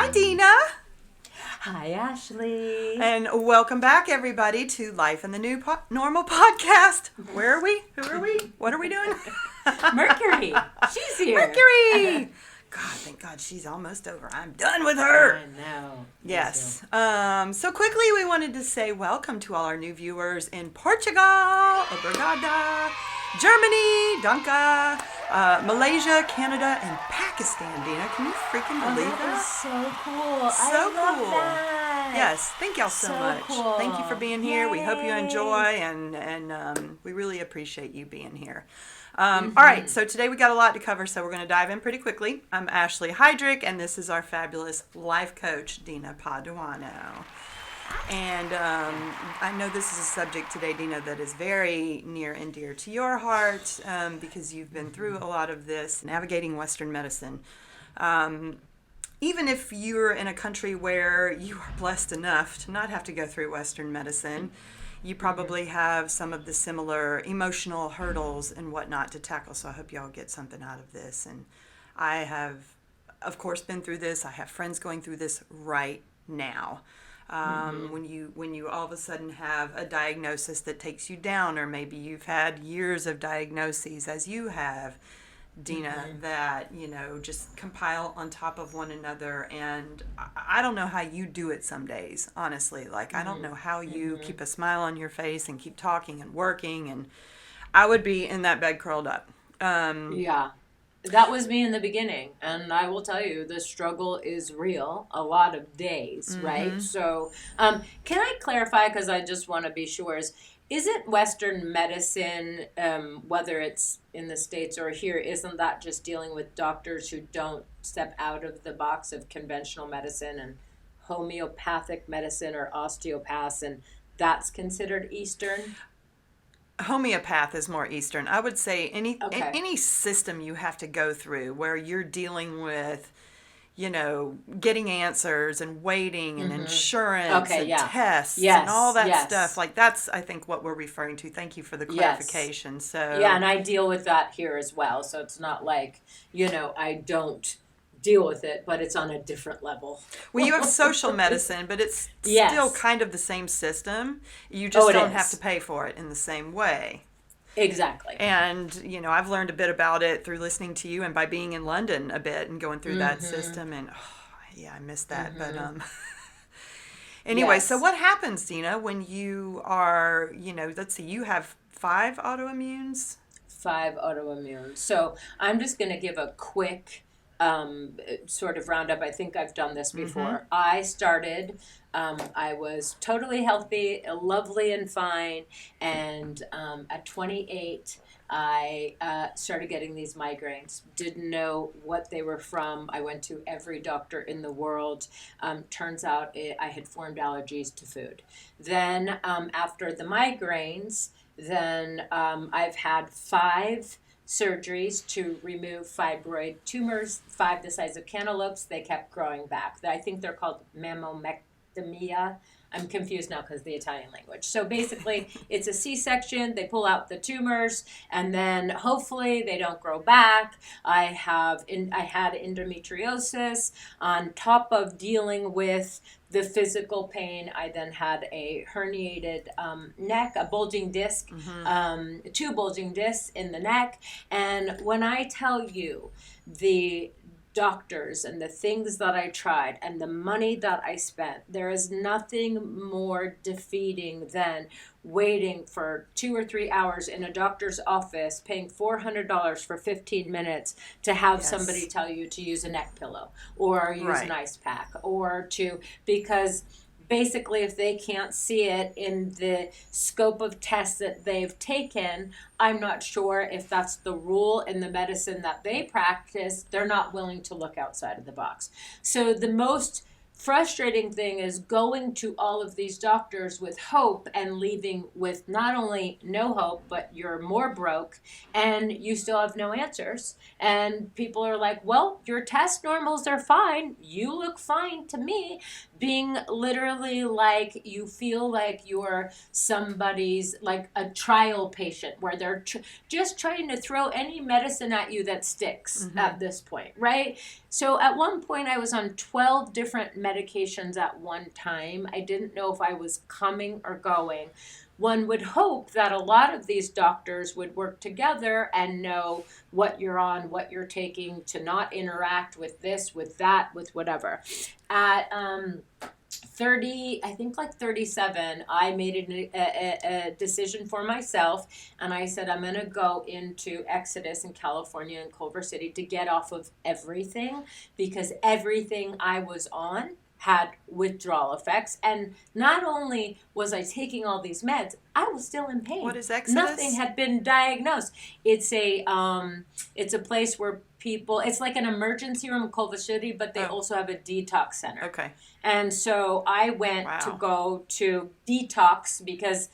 Hi, Dina. Hi, Ashley. And welcome back, everybody, to Life in the New Normal podcast. Where are we? Who are we? What are we doing? Mercury. She's here. Mercury. God, thank God she's almost over. I'm done with her. I know. Yes. So quickly, we wanted to say welcome to all our new viewers in Portugal, Obrigada, Germany, Danka, Malaysia, Canada, and Pakistan. Dina, can you freaking believe that is so cool. So I love cool. that. Yes, thank y'all so much. Cool. Thank you for being here. We hope you Yay. enjoy, and we really appreciate you being here. All right, so today we got a lot to cover, so we're going to dive in pretty quickly. I'm Ashley Heydrich, and this is our fabulous life coach, Dina Paduano. And I know this is a subject today, Dina, that is very near and dear to your heart because you've been through a lot of this, navigating Western medicine. Even if you're in a country where you are blessed enough to not have to go through Western medicine, you probably have some of the similar emotional hurdles and whatnot to tackle. So I hope y'all get something out of this. And I have, of course, been through this. I have friends going through this right now. When you all of a sudden have a diagnosis that takes you down, or maybe you've had years of diagnoses as you have, Dina, that, just compile on top of one another. And I don't know how you do it some days, honestly. Like, I don't know how you keep a smile on your face and keep talking and working. And I would be in that bed curled up. Yeah. That was me in the beginning. And I will tell you, the struggle is real a lot of days, right? So can I clarify, because I just want to be sure, isn't Western medicine, whether it's in the States or here, isn't that just dealing with doctors who don't step out of the box of conventional medicine and homeopathic medicine or osteopaths, and that's considered Eastern? Homeopath is more Eastern. I would say any system you have to go through where you're dealing with, getting answers and waiting and insurance and tests and all that stuff. Like, that's, I think, what we're referring to. Thank you for the clarification. Yes. So yeah, and I deal with that here as well. So it's not like, I don't deal with it, but it's on a different level. Well, you have social medicine, but it's still kind of the same system. You just don't have to pay for it in the same way. Exactly. And, I've learned a bit about it through listening to you and by being in London a bit and going through that system. And, I missed that. But anyway, so what happens, Dina, when you are, let's see, you have 5 autoimmunes? 5 autoimmunes. So I'm just going to give a quick sort of roundup. I think I've done this before. I started, I was totally healthy, lovely and fine, and at 28, I started getting these migraines. Didn't know what they were from. I went to every doctor in the world. Turns out I had formed allergies to food. Then after the migraines, I've had 5 surgeries to remove fibroid tumors, 5 the size of cantaloupes. They kept growing back. I think they're called mammomectomia. I'm confused now because of the Italian language. So basically, it's a C-section. They pull out the tumors, and then hopefully they don't grow back. I had endometriosis. On top of dealing with the physical pain, I then had a herniated neck, a bulging disc, 2 bulging discs in the neck. And when I tell you the doctors and the things that I tried and the money that I spent, there is nothing more defeating than waiting for 2 or 3 hours in a doctor's office, paying $400 for 15 minutes to have somebody tell you to use a neck pillow or use an ice pack because basically, if they can't see it in the scope of tests that they've taken, I'm not sure if that's the rule in the medicine that they practice. They're not willing to look outside of the box. So the most frustrating thing is going to all of these doctors with hope and leaving with not only no hope, but you're more broke and you still have no answers. And people are like, well, your test normals are fine. You look fine to me. Being literally like, you feel like you're somebody's, like a trial patient where they're just trying to throw any medicine at you that sticks at this point, right? So at one point I was on 12 different medications at one time. I didn't know if I was coming or going. One would hope that a lot of these doctors would work together and know what you're on, what you're taking, to not interact with this, with that, with whatever. At 30, I think like 37, I made a decision for myself, and I said I'm going to go into Exodus in California in Culver City to get off of everything, because everything I was on had withdrawal effects. And not only was I taking all these meds, I was still in pain. What is Exodus? Nothing had been diagnosed. It's a place where people, it's like an emergency room in Culver City, but they also have a detox center. Okay. And so I went to go to detox, because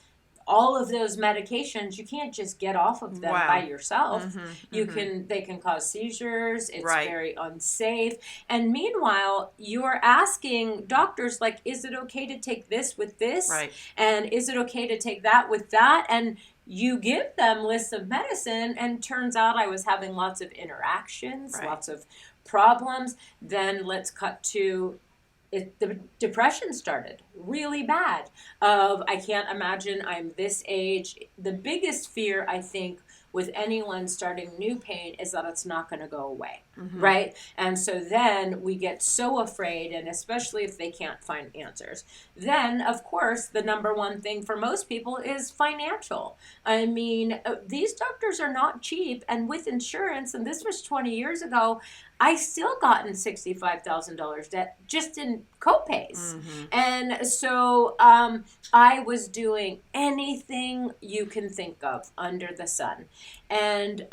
all of those medications, you can't just get off of them by yourself. They can cause seizures. It's very unsafe. And meanwhile, you're asking doctors, like, is it okay to take this with this? Right. And is it okay to take that with that? And you give them lists of medicine, and turns out I was having lots of interactions, lots of problems. Then let's cut to the depression started really bad. I can't imagine I'm this age. The biggest fear, I think, with anyone starting new pain is that it's not going to go away, right? And so then we get so afraid, and especially if they can't find answers. Then, of course, the number one thing for most people is financial. I mean, these doctors are not cheap, and with insurance, and this was 20 years ago, I still gotten $65,000 debt just in copays. And so I was doing anything you can think of under the sun. And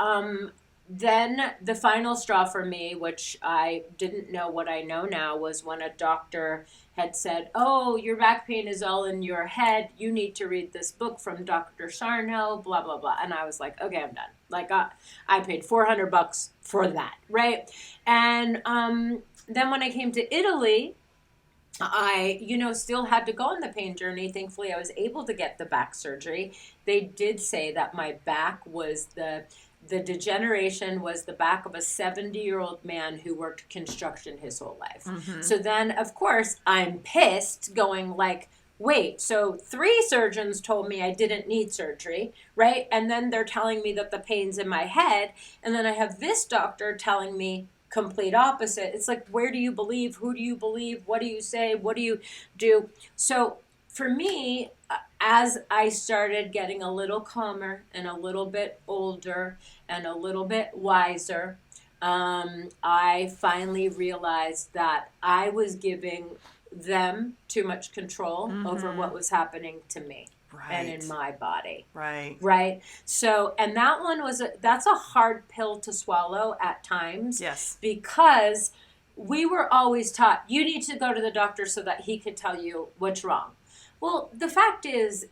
then the final straw for me, which I didn't know what I know now, was when a doctor had said, oh, your back pain is all in your head. You need to read this book from Dr. Sarno, blah, blah, blah. And I was like, okay, I'm done. Like, I paid $400 for that, right? And then when I came to Italy, I, still had to go on the pain journey. Thankfully, I was able to get the back surgery. They did say that my back was the degeneration was the back of a 70-year-old man who worked construction his whole life. So then, of course, I'm pissed, going like, wait, so 3 surgeons told me I didn't need surgery, right? And then they're telling me that the pain's in my head. And then I have this doctor telling me complete opposite. It's like, where do you believe? Who do you believe? What do you say? What do you do? So for me, as I started getting a little calmer and a little bit older and a little bit wiser, I finally realized that I was giving them too much control over what was happening to me and in my body. Right. So, and that one that's a hard pill to swallow at times. Yes. Because we were always taught, you need to go to the doctor so that he could tell you what's wrong. Well, the fact is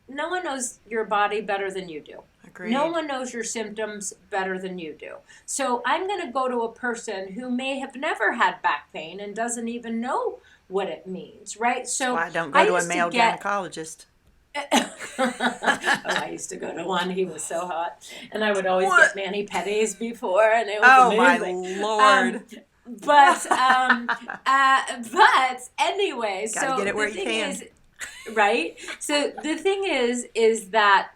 no one knows your body better than you do. Agreed. No one knows your symptoms better than you do. So I'm going to go to a person who may have never had back pain and doesn't even know what it means, right? So I don't go to a male gynecologist. I used to go to one. He was so hot, and I would always get mani-pedis before, and it was amazing. My Lord! But anyway, gotta get it where you can. Right? So the thing is that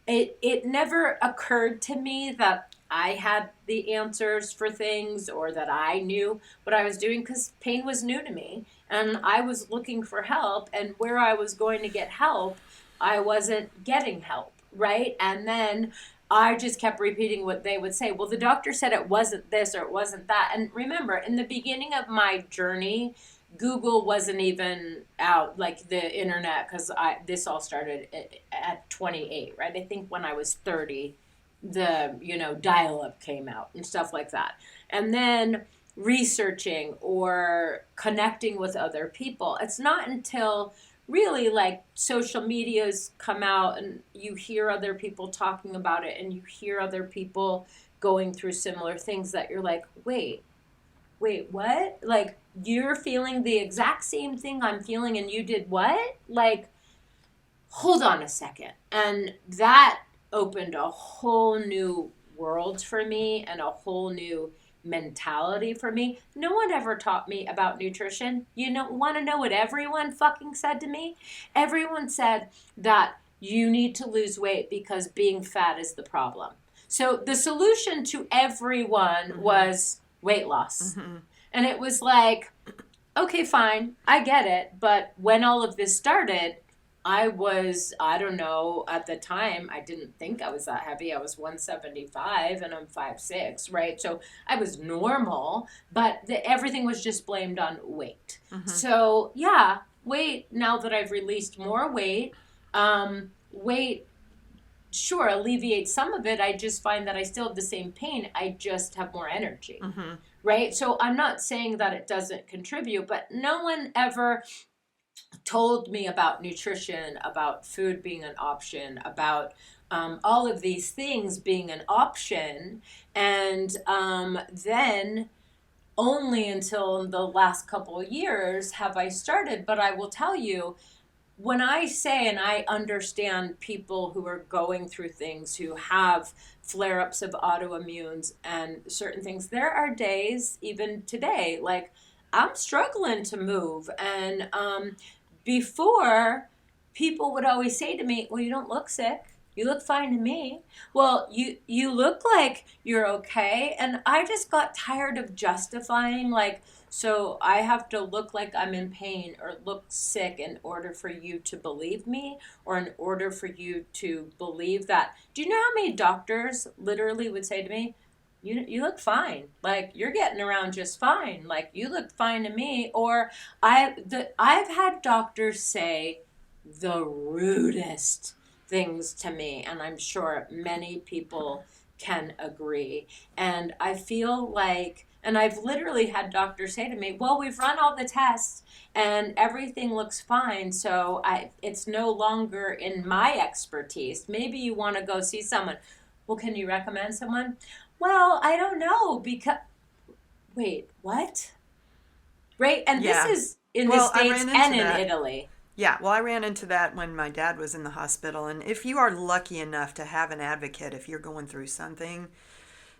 it never occurred to me that I had the answers for things, or that I knew what I was doing, because pain was new to me, and I was looking for help, and where I was going to get help, I wasn't getting help, right? And then I just kept repeating what they would say. Well, the doctor said it wasn't this or it wasn't that. And remember, in the beginning of my journey, Google wasn't even out, like the internet, because this all started at 28, right? I think when I was 30, the dial-up came out and stuff like that. And then researching or connecting with other people. It's not until really like social medias come out and you hear other people talking about it and you hear other people going through similar things that you're like, wait, what? Like, you're feeling the exact same thing I'm feeling and you did what? Like, hold on a second. And that opened a whole new world for me and a whole new mentality for me. No one ever taught me about nutrition. You know, want to know what everyone fucking said to me? Everyone said that you need to lose weight because being fat is the problem. So the solution to everyone was weight loss. And it was like, okay, fine, I get it. But when all of this started, I don't know, at the time, I didn't think I was that heavy. I was 175 and I'm 5'6", right? So I was normal, but everything was just blamed on weight. So yeah, weight, now that I've released more weight, weight, sure, alleviates some of it. I just find that I still have the same pain. I just have more energy, right? So I'm not saying that it doesn't contribute, but no one ever told me about nutrition, about food being an option, about all of these things being an option. And then only until the last couple of years have I started. But I will tell you, when I say, and I understand people who are going through things, who have flare-ups of autoimmunes and certain things, there are days, even today, like I'm struggling to move. And before, people would always say to me, well, you don't look sick. You look fine to me. Well, you look like you're okay. And I just got tired of justifying, like, so I have to look like I'm in pain or look sick in order for you to believe me, or in order for you to believe that. Do you know how many doctors literally would say to me, you look fine. Like, you're getting around just fine. Like, you look fine to me. Or I've had doctors say the rudest things to me, and I'm sure many people can agree. And I feel like, and I've literally had doctors say to me, well, we've run all the tests and everything looks fine, so it's no longer in my expertise. Maybe you want to go see someone. Well, can you recommend someone? Well, I don't know, because, wait, what? Right? And this is in the States and in Italy. Yeah, well, I ran into that when my dad was in the hospital. And if you are lucky enough to have an advocate, if you're going through something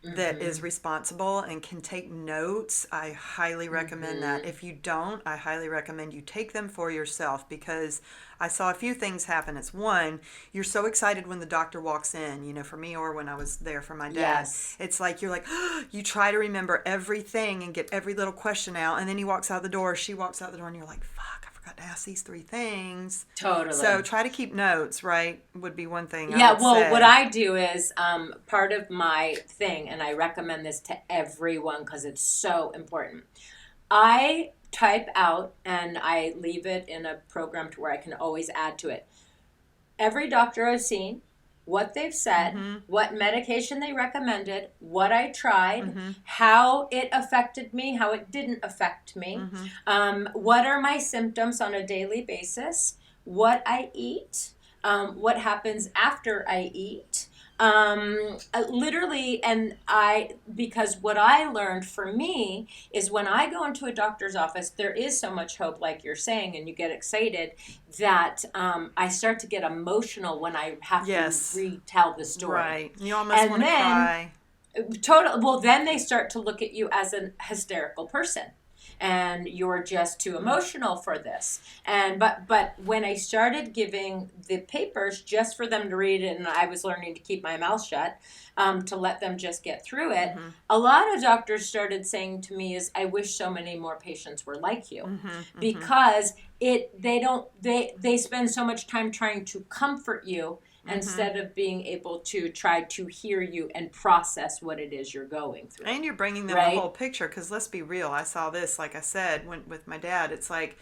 that is responsible and can take notes, I highly recommend that. If you don't, I highly recommend you take them for yourself, because I saw a few things happen. It's one, you're so excited when the doctor walks in, you know, for me, or when I was there for my dad. Yes. It's like you're like, you try to remember everything and get every little question out, and then he walks out the door, she walks out the door, and you're like, fuck, I forgot to ask these 3 things. Totally. So try to keep notes, right? Would be one thing. Yeah, I would well, say. what I do is part of my thing, and I recommend this to everyone because it's so important. I type out, and I leave it in a program to where I can always add to it, every doctor I've seen, what they've said, what medication they recommended, what I tried, how it affected me, how it didn't affect me, what are my symptoms on a daily basis, what I eat, what happens after I eat. Literally, and because what I learned for me is when I go into a doctor's office, there is so much hope, like you're saying, and you get excited that I start to get emotional when I have to retell the story. Right. You almost want to cry. Well, then they start to look at you as a hysterical person. And you're just too emotional for this. And but when I started giving the papers just for them to read it, and I was learning to keep my mouth shut, to let them just get through it, a lot of doctors started saying to me is, I wish so many more patients were like you. Because they spend so much time trying to comfort you instead of being able to try to hear you and process what it is you're going through. And you're bringing them the whole picture, because let's be real. I saw this, like I said, with my dad. It's like,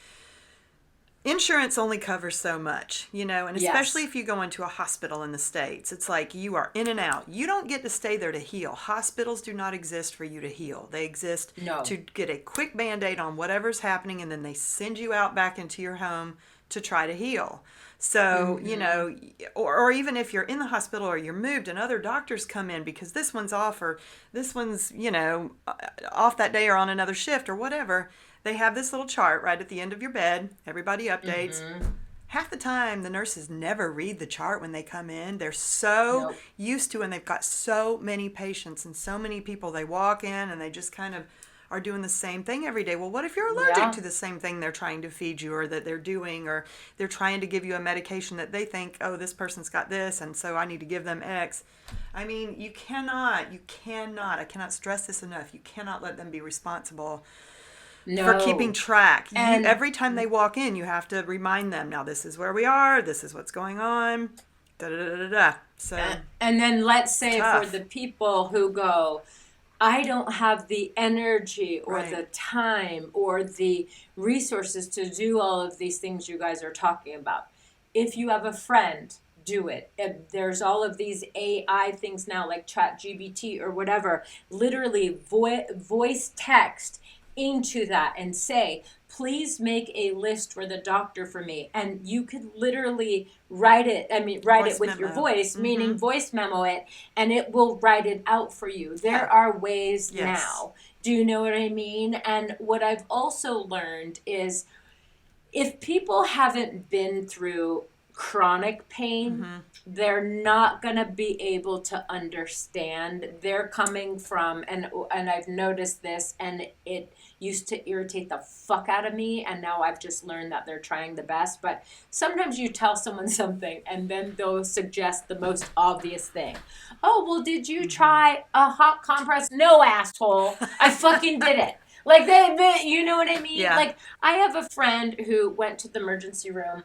insurance only covers so much, and especially Yes. if you go into a hospital in the States, it's like you are in and out. You don't get to stay there to heal. Hospitals do not exist for you to heal. They exist No. to get a quick Band-Aid on whatever's happening, and then they send you out back into your home to try to heal. So, or even if you're in the hospital or you're moved and other doctors come in because this one's off or this one's, off that day or on another shift or whatever, they have this little chart right at the end of your bed. Everybody updates. Half the time, the nurses never read the chart when they come in. They're so Nope. used to, and they've got so many patients and so many people. They walk in and they just kind of are doing the same thing every day. Well, what if you're allergic Yeah. to the same thing they're trying to feed you or that they're doing, or they're trying to give you a medication that they think, oh, this person's got this, and so I need to give them X. I mean, you cannot, I cannot stress this enough. You cannot let them be responsible for keeping No. track. And Every time they walk in, you have to remind them, now this is where we are, this is what's going on, da da da da da. So and then let's say for tough. the people who go, I don't have the energy or Right. the time or the resources to do all of these things you guys are talking about. If you have a friend, do it. If there's all of these AI things now like ChatGPT or whatever. Literally voice text into that and say, please make a list for the doctor for me. And you could literally write it Voice with your memo. voice, meaning voice memo it, and it will write it out for you. There are ways Yes. now. Do you know what I mean? And what I've also learned is if people haven't been through chronic pain, they're not going to be able to understand. They're coming from, and I've noticed this, and it used to irritate the fuck out of me, and now I've just learned that they're trying the best. But sometimes you tell someone something, and then they'll suggest the most obvious thing. Oh, well, did you try a hot compress? No, asshole. I fucking did it. Like, you know what I mean? Yeah. Like, I have a friend who went to the emergency room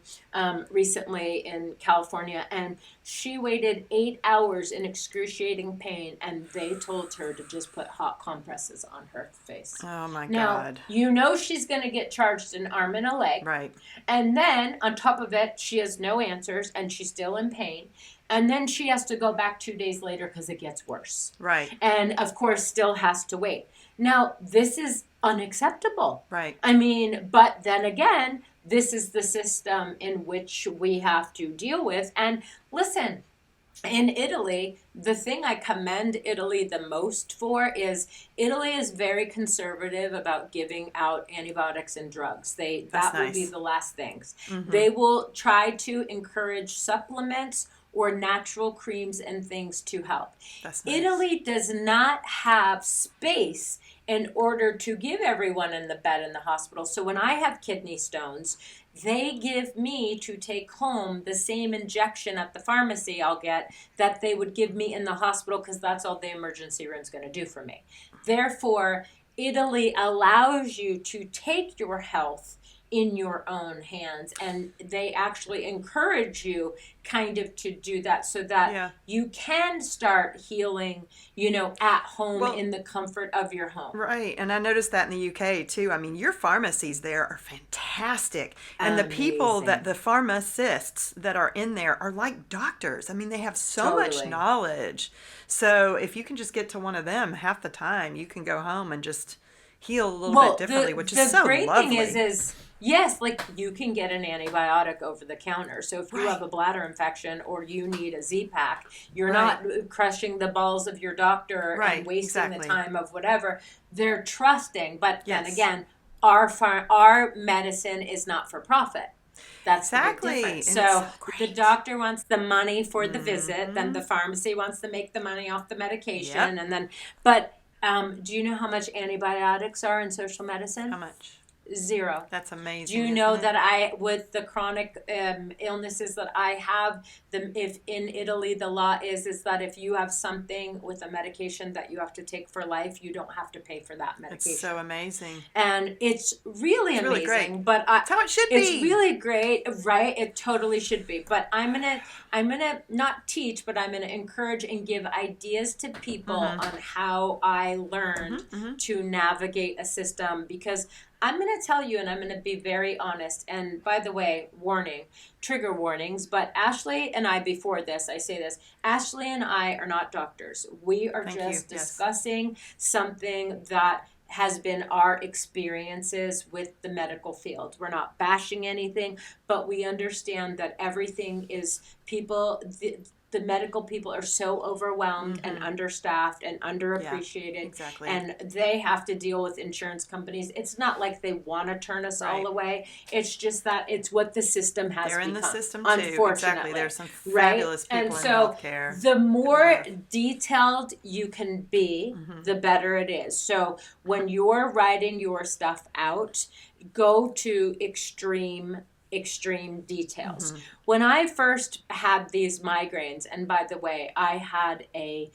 recently in California, and she waited 8 hours in excruciating pain, and they told her to just put hot compresses on her face. Oh my Now, God. you know she's going to get charged an arm and a leg. Right. And then, on top of it, she has no answers, and she's still in pain. And then she has to go back 2 days later because it gets worse. Right. And, of course, still has to wait. Now, this is unacceptable. Right. I mean, but then again, this is the system in which we have to deal with. And listen, in Italy, the thing I commend Italy the most for is Italy is very conservative about giving out antibiotics and drugs. That will be nice. the last things. They will try to encourage supplements or natural creams and things to help. That's nice. Italy does not have space in order to give everyone in the bed in the hospital. So when I have kidney stones, they give me to take home the same injection at the pharmacy I'll get that they would give me in the hospital because that's all the emergency room's going to do for me. Therefore, Italy allows you to take your health in your own hands, and they actually encourage you kind of to do that so that you can start healing, at home in the comfort of your home. Right. And I noticed that in the UK too. I mean, your pharmacies there are fantastic. And the people the pharmacists that are in there are like doctors. I mean, they have so much knowledge. So if you can just get to one of them, half the time you can go home and just heal a little bit differently, which is so lovely. The great thing is yes, like you can get an antibiotic over the counter. So if you have a bladder infection or you need a Z-Pack, you're not crushing the balls of your doctor and wasting the time of whatever. They're trusting, but then again, our medicine is not for profit. That's the big difference. So the doctor wants the money for the visit, then the pharmacy wants to make the money off the medication, and then do you know how much antibiotics are in social medicine? How much? 0. That's amazing. Do you know that with the chronic illnesses that I have, if in Italy the law is that if you have something with a medication that you have to take for life, you don't have to pay for that medication. It's so amazing. And it's really amazing. Really great. But that's how it should be. It's really great, right? It totally should be. But I'm gonna not teach, but I'm gonna encourage and give ideas to people on how I learned to navigate a system, because I'm going to tell you, and I'm going to be very honest. And by the way, warning, trigger warnings. But Ashley and I, before this, I say this, Ashley and I are not doctors. We are Thank just you. Yes. discussing something that has been our experiences with the medical field. We're not bashing anything, but we understand that everything is people, the medical people are so overwhelmed and understaffed and underappreciated, exactly. and they have to deal with insurance companies. It's not like they want to turn us all away. It's just that it's what the system has They're become. in the system too. Unfortunately. Exactly. There's some fabulous people and in so healthcare. the more detailed you can be, the better it is. So when you're writing your stuff out, go to extreme details. When I first had these migraines, and by the way, I had a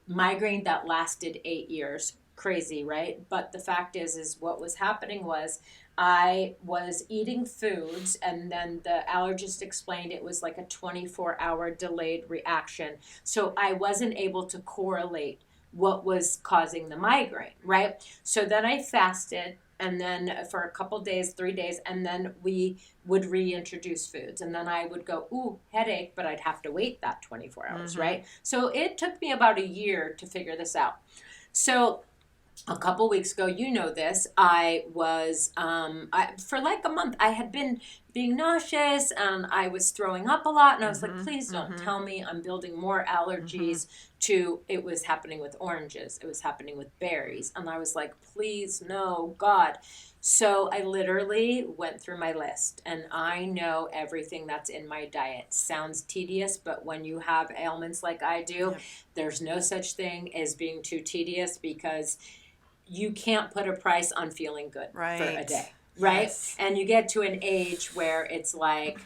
migraine that lasted 8 years. Crazy, right? But the fact is what was happening was I was eating foods, and then the allergist explained it was like a 24-hour delayed reaction. So I wasn't able to correlate what was causing the migraine, right? So then I fasted, and then for a couple days, 3 days, and then we would reintroduce foods. And then I would go, ooh, headache, but I'd have to wait that 24 hours, right? So it took me about a year to figure this out. So a couple weeks ago, you know this, I was, for like a month, I had been being nauseous, and I was throwing up a lot, and I was like, please don't tell me I'm building more allergies to, it was happening with oranges, it was happening with berries, and I was like, please, no, God. So I literally went through my list, and I know everything that's in my diet. Sounds tedious, but when you have ailments like I do, there's no such thing as being too tedious, because you can't put a price on feeling good for a day, right? Yes. And you get to an age where it's like,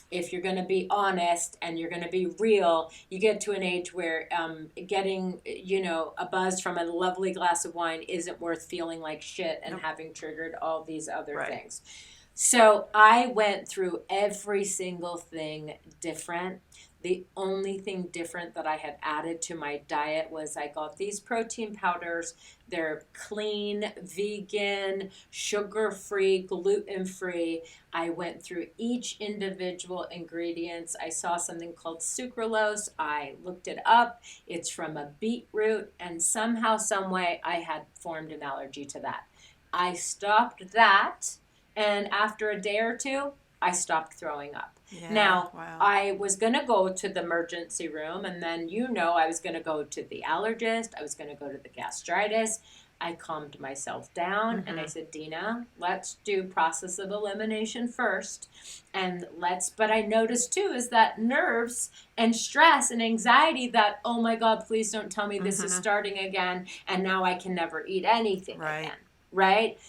if you're going to be honest and you're going to be real, you get to an age where getting, a buzz from a lovely glass of wine isn't worth feeling like shit and having triggered all these other things. So I went through every single thing different. The only thing different that I had added to my diet was I got these protein powders. They're clean, vegan, sugar-free, gluten-free. I went through each individual ingredients. I saw something called sucralose. I looked it up. It's from a beetroot, and somehow, some way, I had formed an allergy to that. I stopped that, and after a day or two, I stopped throwing up. Yeah, now, wow. I was going to go to the emergency room, and then, I was going to go to the allergist. I was going to go to the gastritis. I calmed myself down, and I said, Dina, let's do process of elimination first. But I noticed, too, is that nerves and stress and anxiety that, oh, my God, please don't tell me this is starting again, and now I can never eat anything again, right?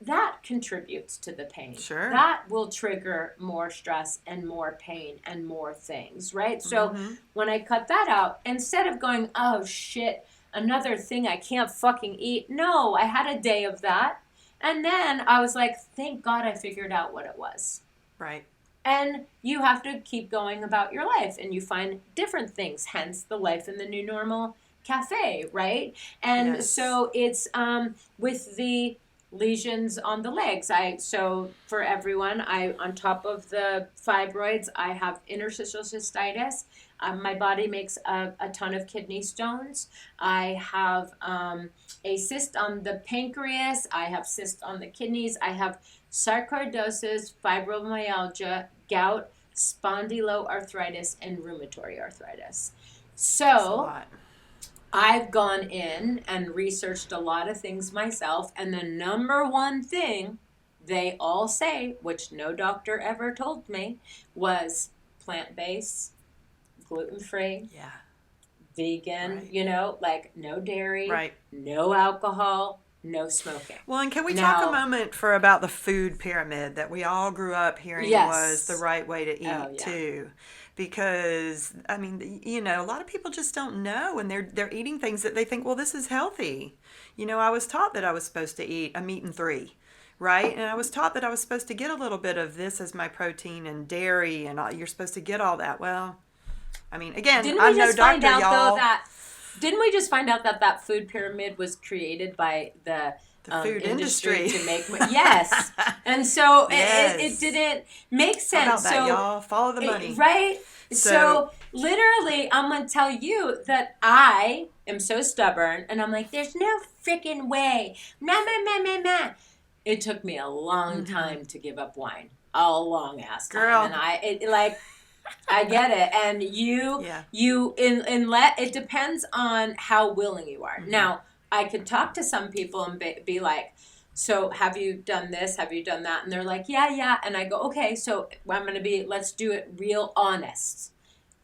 That contributes to the pain. Sure. That will trigger more stress and more pain and more things, right? So when I cut that out, instead of going, oh shit, another thing I can't fucking eat. No, I had a day of that. And then I was like, thank God I figured out what it was. Right. And you have to keep going about your life, and you find different things, hence the Life in the New Normal Cafe, right? And so it's with the lesions on the legs. So for everyone, on top of the fibroids, I have interstitial cystitis. My body makes a ton of kidney stones. I have a cyst on the pancreas. I have cysts on the kidneys. I have sarcoidosis, fibromyalgia, gout, spondyloarthritis, and rheumatoid arthritis. So I've gone in and researched a lot of things myself, and the number one thing they all say, which no doctor ever told me, was plant-based, gluten-free, vegan, like no dairy, no alcohol, no smoking. Well, and can we talk a moment about the food pyramid that we all grew up hearing was the right way to eat too? Because, I mean, a lot of people just don't know, and they're eating things that they think, well, this is healthy. I was taught that I was supposed to eat a meat and 3, right? And I was taught that I was supposed to get a little bit of this as my protein and dairy, and you're supposed to get all that. Well, I mean, again, I'm no doctor, y'all. Didn't we just find out that food pyramid was created by the The food industry industry to make money. Yes. And so Yes. it didn't make sense. How about that, so y'all? Follow the money. right? So- So literally, I'm going to tell you that I am so stubborn, and I'm like, there's no freaking way. Nah, nah, nah, nah, nah. It took me a long time to give up wine. A long ass time. Girl. And I get it. And Yeah. it depends on how willing you are. Now, I could talk to some people and be like, so have you done this? Have you done that? And they're like, yeah. And I go, okay, so let's do it real honest.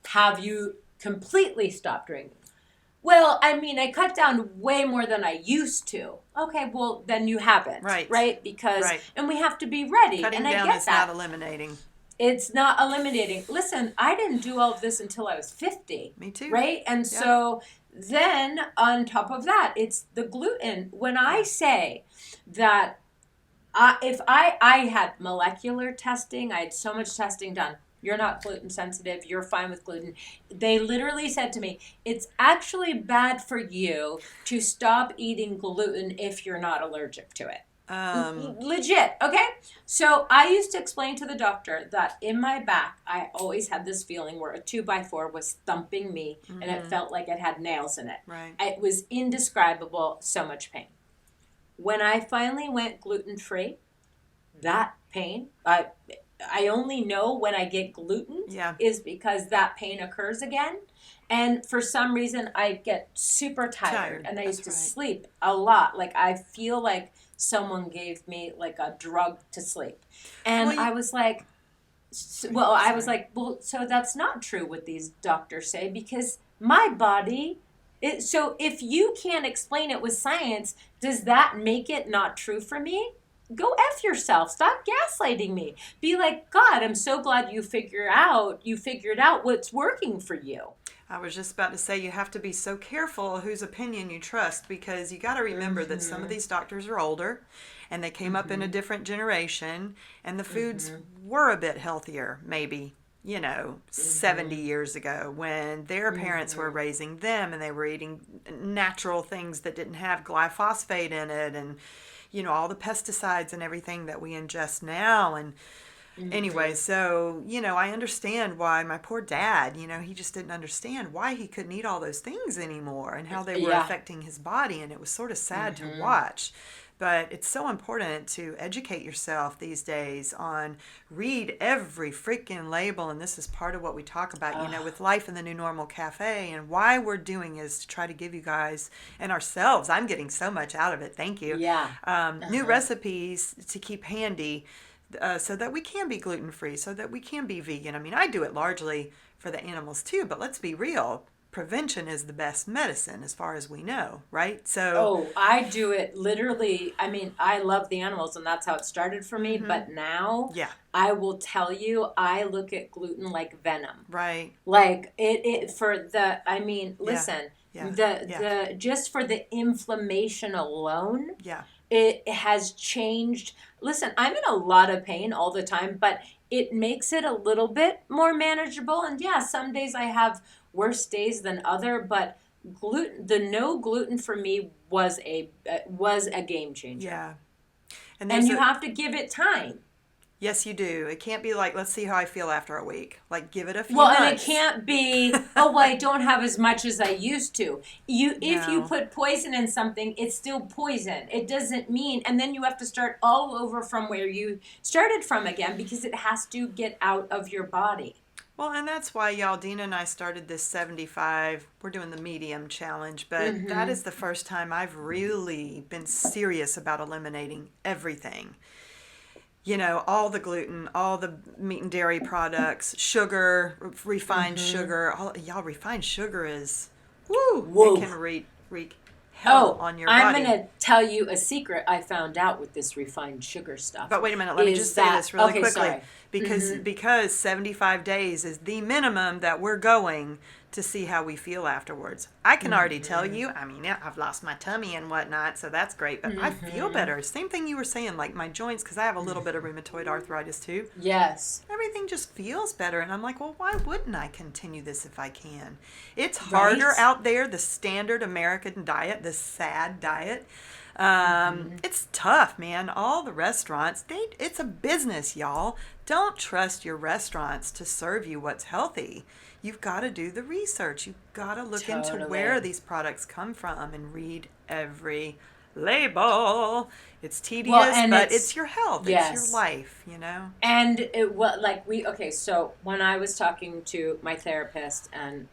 Have you completely stopped drinking? Well, I mean, I cut down way more than I used to. Okay, well, then you haven't. Right? Because, and we have to be ready. Cutting and I down get is that. not eliminating. It's not eliminating. Listen, I didn't do all of this until I was 50. Me too. Right? And so then on top of that, it's the gluten. When I say that if I had molecular testing, I had so much testing done. You're not gluten sensitive. You're fine with gluten. They literally said to me, it's actually bad for you to stop eating gluten if you're not allergic to it. Legit, okay? So I used to explain to the doctor that in my back, I always had this feeling where a 2x4 was thumping me and it felt like it had nails in it. Right. It was indescribable, so much pain. When I finally went gluten-free, that pain, I only know when I get gluten is because that pain occurs again. And for some reason, I get super tired. And I used to sleep a lot. Like, I feel like someone gave me, like, a drug to sleep. And I was like, well, so that's not true what these doctors say because my body... So if you can't explain it with science, does that make it not true for me? Go F yourself. Stop gaslighting me. Be like, God, I'm so glad you figured out what's working for you. I was just about to say you have to be so careful whose opinion you trust because you got to remember that some of these doctors are older and they came up in a different generation and the foods were a bit healthier, maybe, 70 years ago when their parents were raising them and they were eating natural things that didn't have glyphosate in it and all the pesticides and everything that we ingest now. And anyway, so, I understand why my poor dad, he just didn't understand why he couldn't eat all those things anymore and how they were affecting his body. And it was sort of sad to watch. But it's so important to educate yourself these days on read every freaking label. And this is part of what we talk about, with Life in the New Normal Cafe. And why we're doing is to try to give you guys and ourselves, I'm getting so much out of it. Thank you. New recipes to keep handy so that we can be gluten-free, so that we can be vegan. I mean, I do it largely for the animals too, but let's be real. Prevention is the best medicine as far as we know, right? So I do it literally. I mean, I love the animals and that's how it started for me, but now I will tell you I look at gluten like venom. Right. Like it for the listen, the just for the inflammation alone. It has changed. Listen, I'm in a lot of pain all the time, but it makes it a little bit more manageable. And some days I have worse days than other, but the no gluten for me was a game changer. Yeah. And you have to give it time. Yes, you do. It can't be like, let's see how I feel after a week. Like, give it a few months. And it can't be, I don't have as much as I used to. If you put poison in something, it's still poison. It doesn't mean, and then you have to start all over from where you started from again because it has to get out of your body. Well, and that's why, y'all, Dina and I started this 75, we're doing the medium challenge, but that is the first time I've really been serious about eliminating everything. All the gluten, all the meat and dairy products, sugar, refined sugar. Refined sugar is, it can wreak hell on your body. I'm going to tell you a secret I found out with this refined sugar stuff. But wait a minute, let me just say this really quickly. Sorry. Because 75 days is the minimum that we're going to see how we feel afterwards. I can already tell you, I've lost my tummy and whatnot, so that's great, but I feel better. Same thing you were saying, like my joints, because I have a little bit of rheumatoid arthritis too. Yes. Everything just feels better, and I'm like, well, why wouldn't I continue this if I can? It's harder out there, the standard American diet, the SAD diet. It's tough, man. All the restaurants, it's a business, y'all. Don't trust your restaurants to serve you what's healthy. You've got to do the research. You've got to look into where Totally. these products come from and read every label. It's Well, tedious, and but it's your health. It's your yes. life, you know? And okay, so when I was talking to my therapist, and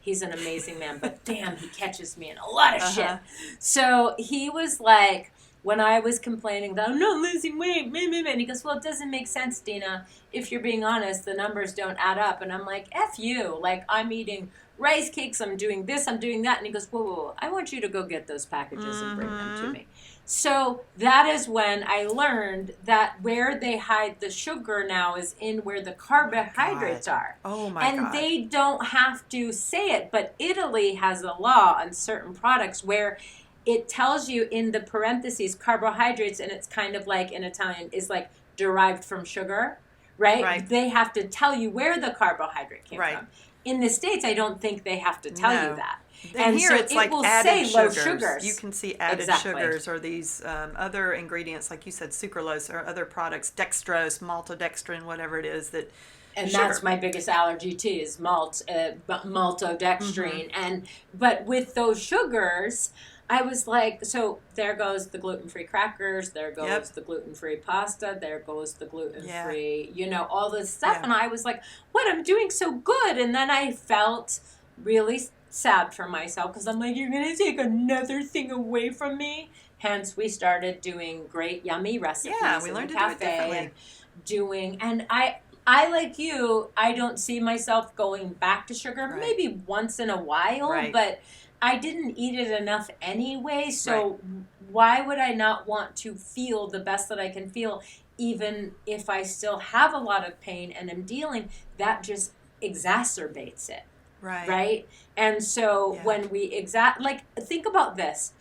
he's an amazing man, but damn, he catches me in a lot of shit. Uh-huh. So he was like, when I was complaining that I'm not losing weight, meh, meh, meh, and he goes, well, it doesn't make sense, Dina. If you're being honest, the numbers don't add up. And I'm like, F you. Like, I'm eating rice cakes, I'm doing this, I'm doing that. And he goes, whoa, whoa, whoa. I want you to go get those packages and bring them to me. So that is when I learned that where they hide the sugar now is in where the carbohydrates are. Oh my And God. they don't have to say it, but Italy has a law on certain products where it tells you in the parentheses carbohydrates, and it's kind of like in Italian is like derived from sugar, right? Right. They have to tell you where the carbohydrate came Right. from. In the States, I don't think they have to tell you that. And here so it's like will added say low sugars. sugars. You can see added Exactly. sugars or these other ingredients, like you said, sucralose or other products, dextrose, maltodextrin, whatever it is that. And sugar. that's my biggest allergy too is maltodextrin. But with those sugars, I was like, so there goes the gluten-free crackers, there goes the gluten-free pasta, there goes the gluten-free, all this stuff. And I was like, what, I'm doing so good. And then I felt really sad for myself because I'm like, you're going to take another thing away from me? Hence, we started doing great, yummy recipes we in learned the to do it cafe differently. and I like you, I don't see myself going back to sugar, Right. maybe once in a while, Right. but I didn't eat it enough anyway, so why would I not want to feel the best that I can feel, even if I still have a lot of pain and am dealing? That just exacerbates it. Right? And so when we think about this.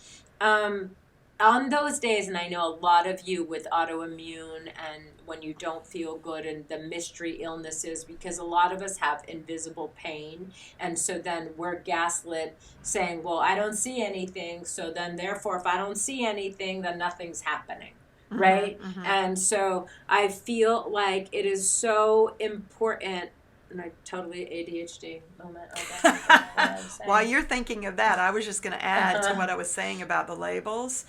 On those days, and I know a lot of you with autoimmune and when you don't feel good and the mystery illnesses, because a lot of us have invisible pain. And so then we're gaslit saying, well, I don't see anything. So then therefore, if I don't see anything, then nothing's happening. Right? And so I feel like it is so important. And I totally ADHD moment. While you're thinking of that, I was just going to add to what I was saying about the labels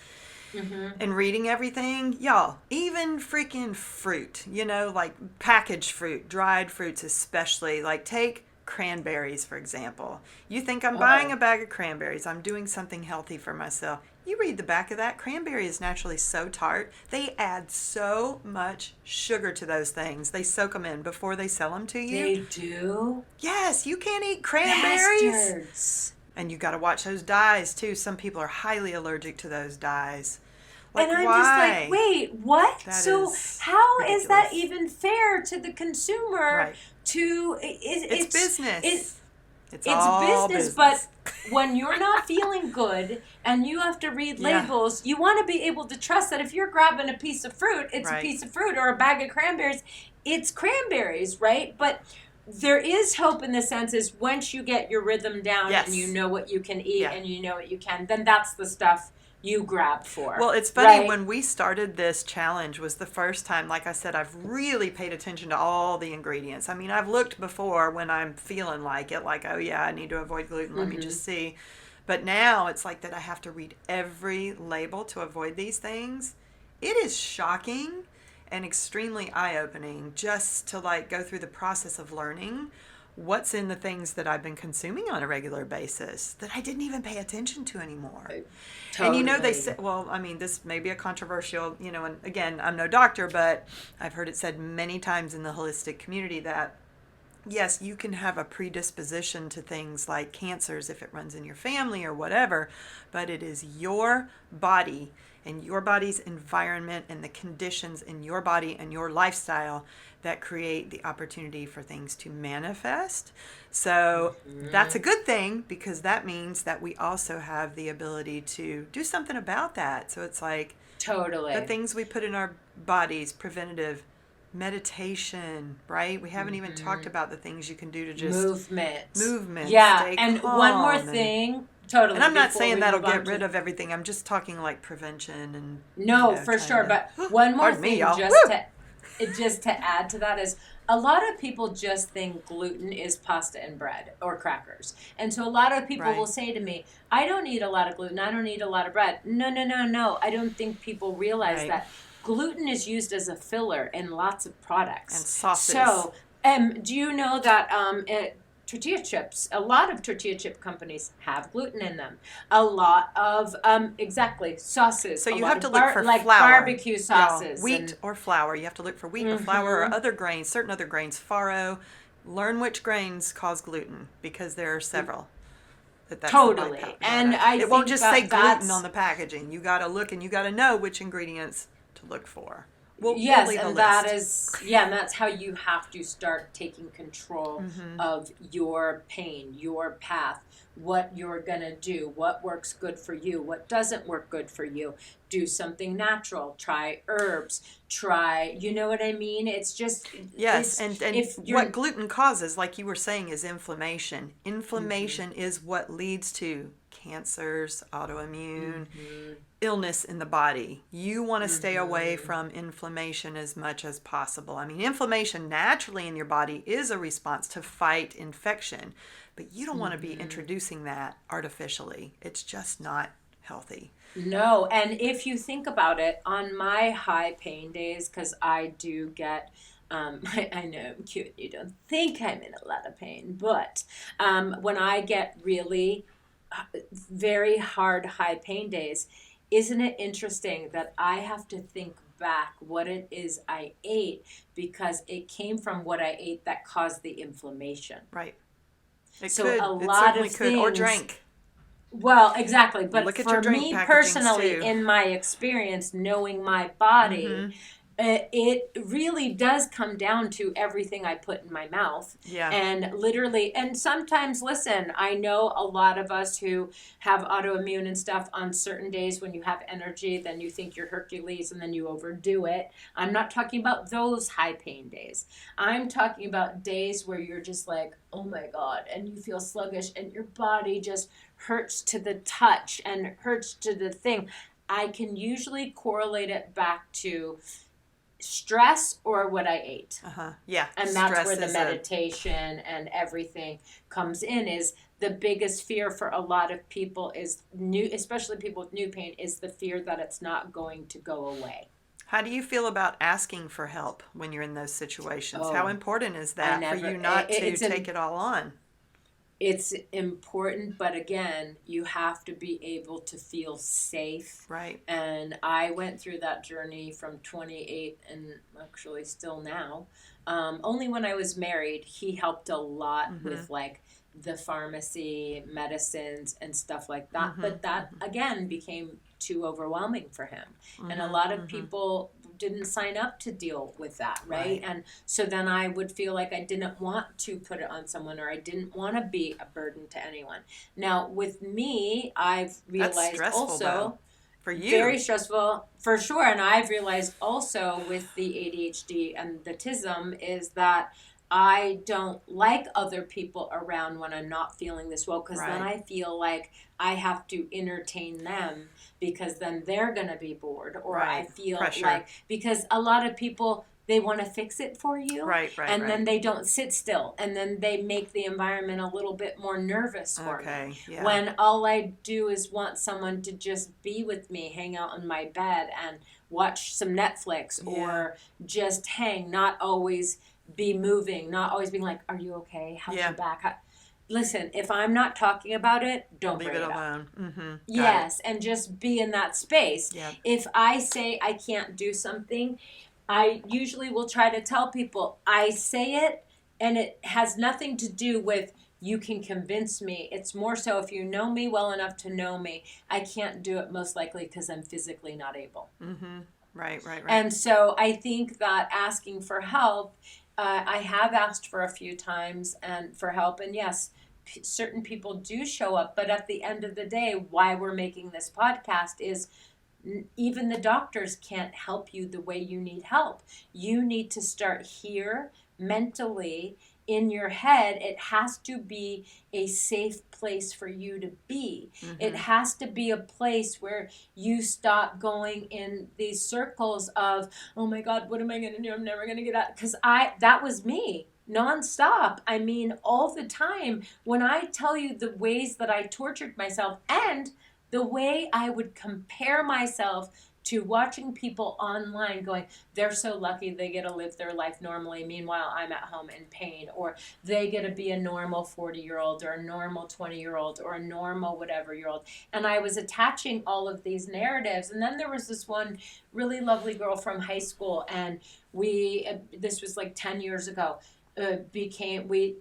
and reading everything. Y'all, even freaking fruit, like packaged fruit, dried fruits especially, like take cranberries, for example. You think I'm buying a bag of cranberries, I'm doing something healthy for myself. You read the back of that. Cranberry is naturally so tart. They add so much sugar to those things. They soak them in before they sell them to you. They do? Yes, you can't eat cranberries. Bastards. And you got to watch those dyes too. Some people are highly allergic to those dyes. Like, and I'm why? just like, wait, what? That so is how ridiculous. is that even fair to the consumer? Right. It's business. It's all business. But when you're not feeling good and you have to read labels, you want to be able to trust that if you're grabbing a piece of fruit, it's a piece of fruit, or a bag of cranberries, it's cranberries, right? But there is hope in the sense is once you get your rhythm down and you know what you can eat and you know what you can, then that's the stuff you grab for. Well, it's funny, when we started this challenge was the first time, like I said, I've really paid attention to all the ingredients. I mean, I've looked before when I'm feeling like it, like, oh yeah, I need to avoid gluten, let me just see. But now it's like that I have to read every label to avoid these things. It is shocking and extremely eye-opening just to go through the process of learning what's in the things that I've been consuming on a regular basis that I didn't even pay attention to anymore. Totally. And they say, well, I mean, this may be a controversial, and again, I'm no doctor, but I've heard it said many times in the holistic community that, yes, you can have a predisposition to things like cancers if it runs in your family or whatever, but it is your body and your body's environment and the conditions in your body and your lifestyle that create the opportunity for things to manifest. So that's a good thing because that means that we also have the ability to do something about that. So it's like the things we put in our bodies, preventative meditation, right? We haven't even talked about the things you can do to just movement. Yeah, and one more thing Totally. And I'm not Before saying we that'll move on get to rid of everything. I'm just talking like prevention and no, for trying sure. to. But one more Pardon me, thing, y'all. just to add to that is a lot of people just think gluten is pasta and bread or crackers, and so a lot of people will Right. say to me, "I don't eat a lot of gluten. I don't eat a lot of bread." No, no, no, no. I don't think people realize Right. that gluten is used as a filler in lots of And products. sauces. So, do you know that tortilla chips, a lot of tortilla chip companies have gluten in them. A lot of exactly sauces, So a you lot have of to look for like flour, barbecue y'all. sauces Wheat and or flour. You have to look for wheat or flour or mm-hmm, other grains, certain other grains. Farro. Learn which grains cause gluten because there are several. That's the totally. And byproduct. I It won't think just say that gluten on that's the packaging. You got to look and you got to know which ingredients to look for. We'll yes, leave a and that list. is yeah, and that's how you have to start taking control Mm-hmm. of your pain, your path, what you're gonna do, what works good for you, what doesn't work good for you. Do something natural, try herbs, try, you know what I mean? It's just Yes, it's and if what you're gluten causes, like you were saying, is inflammation. mhm, Inflammation is what leads to cancers, autoimmune, mhm, illness in the body. You want to stay away mhm, from inflammation as much as possible. I mean, inflammation naturally in your body is a response to fight infection, but you don't want to be mhm. introducing that artificially. It's just not healthy. No, and if you think about it, on my high pain days, because I do get, I know I'm cute, you don't think I'm in a lot of pain, but when I get really very hard high pain days, isn't it interesting that I have to think back what it is I ate because it came from what I ate that caused the inflammation. Right. It So a could. It lot certainly of could. Or things drank. well, exactly. But Look at your for drink me packagings personally, too. in my experience, knowing my body, Mm-hmm. it really does come down to everything I put in my mouth. Yeah. And literally, and sometimes, listen, I know a lot of us who have autoimmune and stuff on certain days when you have energy, then you think you're Hercules and then you overdo it. I'm not talking about those high pain days. I'm talking about days where you're just like, oh my God, and you feel sluggish and your body just hurts to the touch and hurts to the thing. I can usually correlate it back to stress or what I ate. Uh-huh. Yeah. And that's where Stress the is a meditation and everything comes in is the biggest fear for a lot of people is new, especially people with new pain, is the fear that it's not going to go away. How do you feel about asking for help when you're in those situations? How Oh, important is I that for never, you not to it's take an it all on? it's important, but again, you have to be able to feel safe. Right. And I went through that journey from 28 and actually still now. Only when I was married, he helped a lot Mm-hmm. with like the pharmacy, medicines, and stuff like that. Mm-hmm. But that again became too overwhelming for him. And a Mm-hmm. lot of Mm-hmm. people didn't sign up to deal with that, right? Right. And so then I would feel like I didn't want to put it on someone or I didn't want to be a burden to anyone. Now, with me, I've That's realized stressful though. also For you. very stressful for sure. And I've realized also with the ADHD and the TISM is that I don't like other people around when I'm not feeling this well because then Right. I feel like I have to entertain them because then they're going to be bored or I Right. feel Pressure. like because a lot of people they want to fix it for you Right. Right. and then Right. they don't sit still and then they make the environment a little bit more nervous for me Okay. Yeah. when all I do is want someone to just be with me, hang out on my bed and watch some Netflix Yeah. or just hang, not always be moving, not always being like, are you okay? How's Yeah. your back? Listen, if I'm not talking about it, don't Leave bring it it up. alone. Mm-hmm. Got it. Yes, and just be in that space. Yeah. If I say I can't do something, I usually will try to tell people I say it and it has nothing to do with you can convince me. It's more so if you know me well enough to know me, I can't do it most likely because I'm physically not able. Mm-hmm. Right. Right. Right. And so I think that asking for help, I have asked for a few times and for help, and yes, certain people do show up. But at the end of the day, why we're making this podcast is even the doctors can't help you the way you need help. You need to start here mentally in your head, it has to be a safe place for you to be. It has to be a place where you stop going in these circles of, oh my God, what am I going to do? I'm never going to get out. Because that was me nonstop. I mean, all the time. When I tell you the ways that I tortured myself and the way I would compare myself to watching people online going, they're so lucky they get to live their life normally. Meanwhile, I'm at home in pain. Or they get to be a normal 40-year-old or a normal 20-year-old or a normal whatever-year-old. And I was attaching all of these narratives. And then there was this one really lovely girl from high school. And this was like 10 years ago, we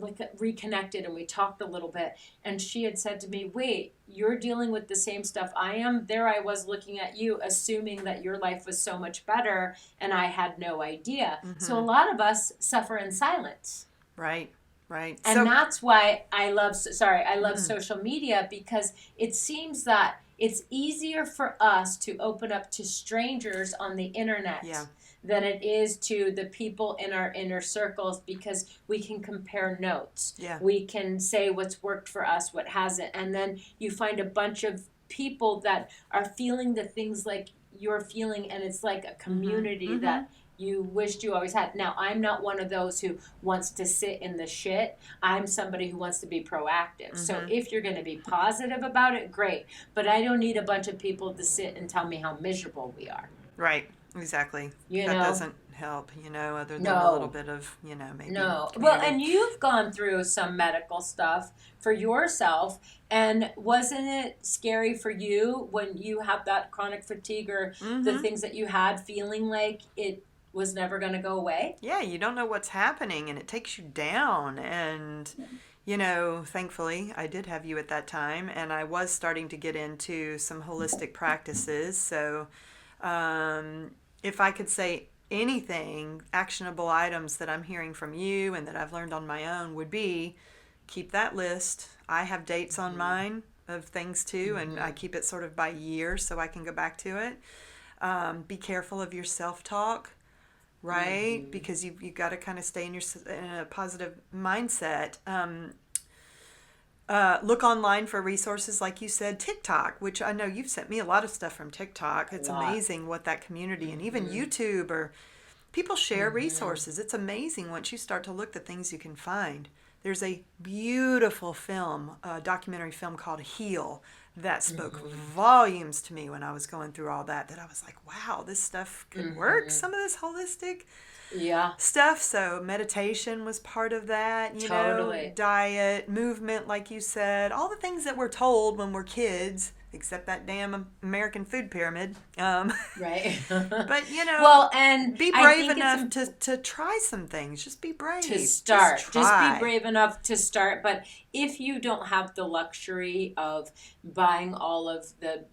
like reconnected and we talked a little bit, and she had said to me, wait, you're dealing with the same stuff I am. There I was looking at you assuming that your life was so much better, and I had no idea. So a lot of us suffer in silence. Right. And that's why I love social media, because it seems that it's easier for us to open up to strangers on the internet than it is to the people in our inner circles, because we can compare notes. Yeah. We can say what's worked for us, what hasn't. And then you find a bunch of people that are feeling the things like you're feeling, and it's like a community that you wished you always had. Now, I'm not one of those who wants to sit in the shit. I'm somebody who wants to be proactive. So if you're going to be positive about it, great. But I don't need a bunch of people to sit and tell me how miserable we are. Right. Exactly. That doesn't help, other than a little bit of, maybe. No. Well, and you've gone through some medical stuff for yourself. And wasn't it scary for you when you have that chronic fatigue or the things that you had, feeling like it was never going to go away? Yeah, you don't know what's happening, and it takes you down. And, thankfully, I did have you at that time, and I was starting to get into some holistic practices. So if I could say anything, actionable items that I'm hearing from you and that I've learned on my own would be, keep that list. I have dates on mine of things too, and I keep it sort of by year so I can go back to it. Be careful of your self-talk, right? Because you've got to kind of stay in a positive mindset. Look online for resources, like you said, TikTok, which I know you've sent me a lot of stuff from TikTok. It's amazing what that community, and even YouTube, or people share resources. It's amazing once you start to look the things you can find. There's a beautiful documentary film called Heal, that spoke volumes to me when I was going through all that I was like, wow, this stuff could work, some of this holistic stuff. So meditation was part of that, diet, movement, like you said, all the things that we're told when we're kids, except that damn American food pyramid. Right. But, well, and be brave enough to try some things. Just be brave. To start. Just be brave enough to start. But if you don't have the luxury of buying all of the,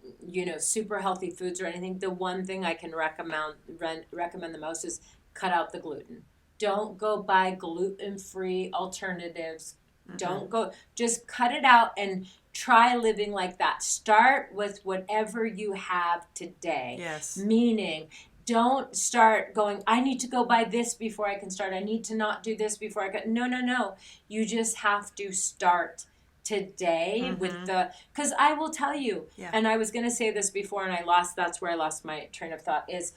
super healthy foods or anything, the one thing I can recommend the most is cut out the gluten. Don't go buy gluten-free alternatives. Don't go. Just cut it out and try living like that. Start with whatever you have today. Yes. Meaning, don't start going, I need to go buy this before I can start. I need to not do this before I can. No. You just have to start today because I will tell you, and I was going to say this before and that's where I lost my train of thought, is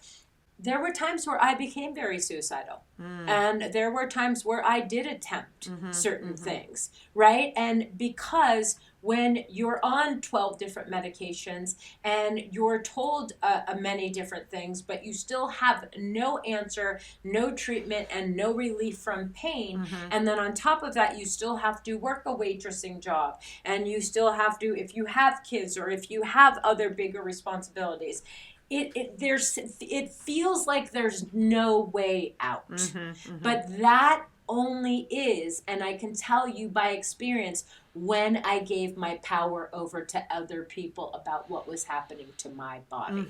there were times where I became very suicidal. And there were times where I did attempt certain things, right? And because when you're on 12 different medications and you're told many different things, but you still have no answer, no treatment, and no relief from pain, and then on top of that, you still have to work a waitressing job, and you still have to, if you have kids or if you have other bigger responsibilities, it feels like there's no way out. But that only is, and I can tell you by experience, when I gave my power over to other people about what was happening to my body.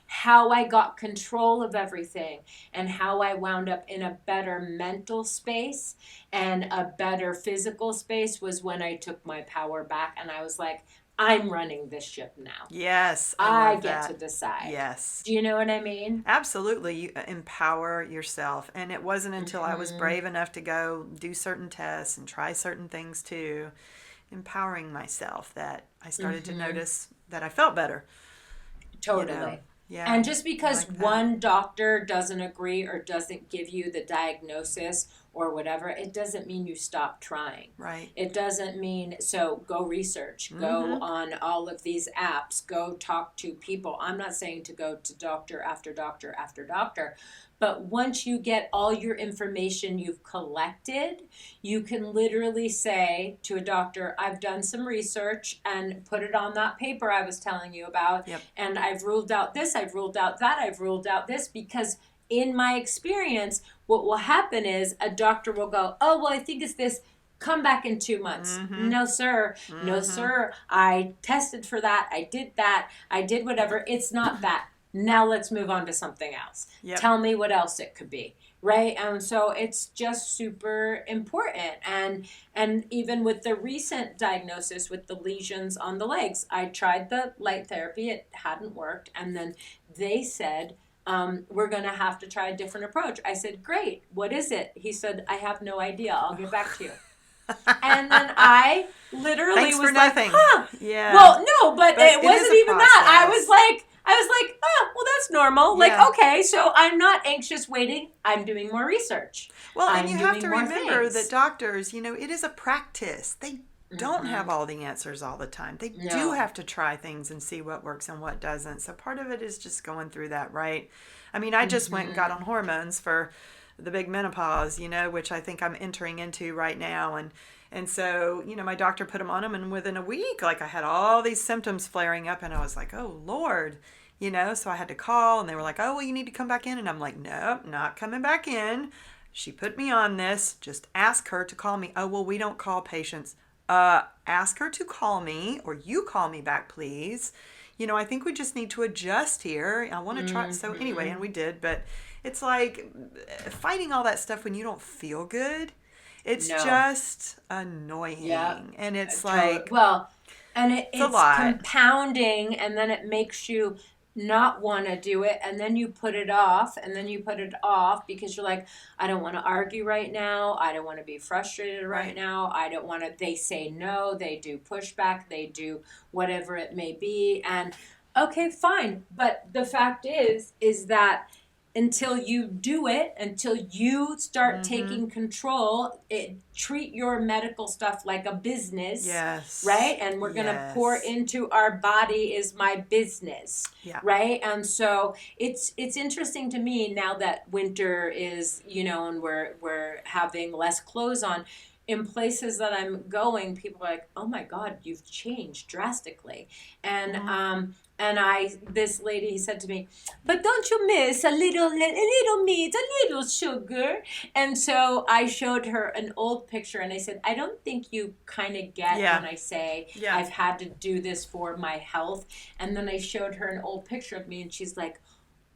How I got control of everything and how I wound up in a better mental space and a better physical space was when I took my power back and I was like, I'm running this ship now. Yes, I love get that. to decide. Yes. Do you know what I mean? Absolutely. You empower yourself. And it wasn't until I was Mm-hmm. brave enough to go do certain tests and try certain things too, empowering myself, that I started to Mm-hmm. notice that I felt better. You know, Totally. yeah, And just I because like that. one doctor doesn't agree or doesn't give you the diagnosis or whatever, it doesn't mean you stop trying. Right. It doesn't mean, so go research, go Mm-hmm. on all of these apps, go talk to people. I'm not saying to go to doctor after doctor after doctor, but once you get all your information you've collected, you can literally say to a doctor, I've done some research and put it on that paper I was telling you about, Yep. and I've ruled out this, I've ruled out that, I've ruled out this, because in my experience, what will happen is a doctor will go, oh, well, I think it's this. Come back in 2 months. Mm-hmm. No, sir. No, Mm-hmm. sir. I tested for that. I did that. I did whatever. It's not that. Now let's move on to something else. Yep. Tell me what else it could be. Right? And so it's just super important. And even with the recent diagnosis with the lesions on the legs, I tried the light therapy. It hadn't worked. And then they said, we're going to have to try a different approach. I said, great. What is it? He said, I have no idea. I'll get back to you. And then I literally Thanks for was like, nothing. huh. Yeah. Well, no, but But it it is wasn't a even that. process. I was like, oh, well, that's normal. Yeah. Like, okay, so I'm not anxious waiting. I'm doing more research. Well, and I'm you have doing to more remember things. that doctors, it is a practice. They don't Mm-hmm. have all the answers all the time. They do No. have to try things and see what works and what doesn't. So part of it is just going through that, right? I mean, I just went and got on hormones for the big menopause, which I think I'm entering into right now. And so, my doctor put them on them, and within a week, like, I had all these symptoms flaring up, and I was like, oh, Lord. So I had to call, and they were like, oh, well, you need to come back in. And I'm like, nope, not coming back in. She put me on this. Just ask her to call me. Oh, well, we don't call patients. Ask her to call me, or you call me back, please. I think we just need to adjust here. I want to try. So anyway, and we did, but it's like fighting all that stuff when you don't feel good. It's No. just annoying. Yeah. And it's like, Well, and it's a it's lot. compounding, and then it makes you not want to do it, and then you put it off, and then you put it off because you're like, I don't want to argue right now. I don't want to be frustrated right Right. now. I don't want to. They say no. They do pushback. They do whatever it may be, and okay, fine. But the fact is that until you do it, until you start Mm-hmm. taking control, treat your medical stuff like a business, Yes. right? And we're going to pour Yes. into our body is my business, Yeah. right? And so it's interesting to me now that winter is, and we're having less clothes on. In places that I'm going, people are like, "Oh my God, you've changed drastically," and Mm-hmm. this lady said to me, but don't you miss a little meat, a little sugar? And so I showed her an old picture, and I said, I don't think you kind of get Yeah. when I say Yeah. I've had to do this for my health. And then I showed her an old picture of me, and she's like,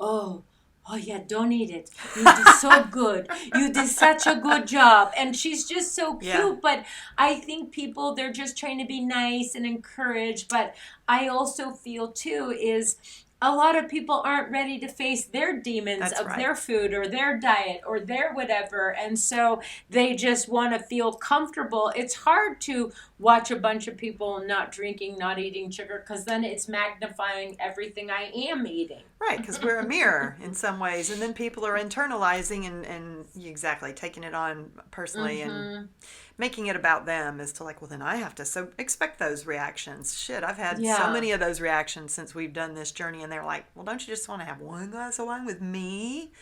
oh, oh yeah, don't eat it. You did so good. You did such a good job. And she's just so cute. Yeah. But I think people, they're just trying to be nice and encourage. But I also feel too is a lot of people aren't ready to face their demons That's of right. their food or their diet or their whatever. And so they just want to feel comfortable. It's hard to watch a bunch of people not drinking, not eating sugar, because then it's magnifying everything I am eating. Right, because we're a mirror in some ways, and then people are internalizing and exactly taking it on personally and making it about them as to like, well, then I have to. So expect those reactions. Shit, I've had so Yeah. many of those reactions since we've done this journey, and they're like, well, don't you just want to have one glass of wine with me?